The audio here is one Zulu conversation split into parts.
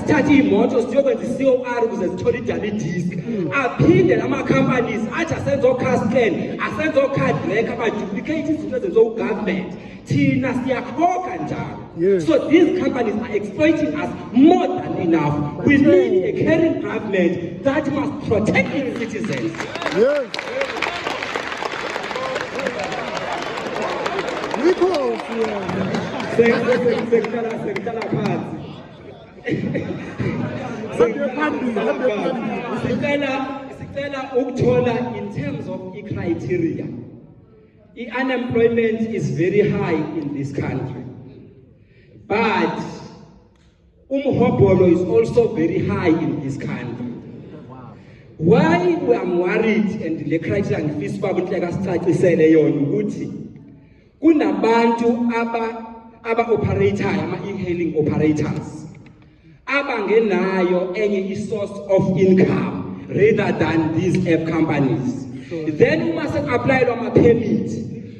sithathe imoto siyokwenza i-COR ukuze sithole idala disk aphinde lama companies athi asenze o-car scan asenze o-card track abaduplicate izinto ezenziwe u-government thina siyakhokha njalo. So these companies are exploiting us more than enough. We need a caring government that must protect its citizens. In terms of the criteria, the unemployment is very high in this country, but umhobolo is also very high in this country. Why we are worried and the criteria ngifisa babunhleka sicacisele yona ukuthi kunabantu aba-operator ama-e-hailing operators abangenayo enye i-source of income rather than these app companies. Then uma sek-applyelwa ama-permit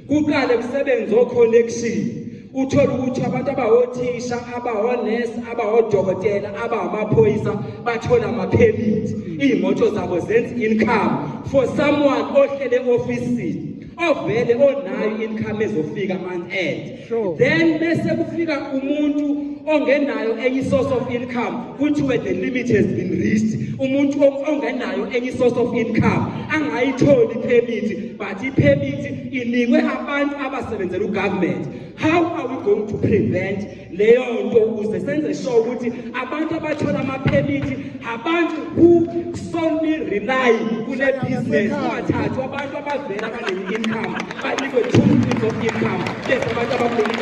kuqale kusebenze o-connection uthola ukuthi abantu abahothisha abahonesi abahodokotela abamaphoyisa bathola ama-permit iy'moto zabo zenza income for someone ohlele ofisini ovele onayo income ezofika month end. Then bese kufika umuntu ongenayo any source of income kuthiwe the limit has been reached. Umuntu ongenayo any source of income angayitholi permit, but i-permit inikwe abantu abasebenzela u-government. How are we going to prevent leyo nto ukuze senze sure ukuthi abantu abathola ama-permit abantu who solely rely kule business bathathu abantu abavela bane-income banikwe 2 streams of income bese abantu abakhona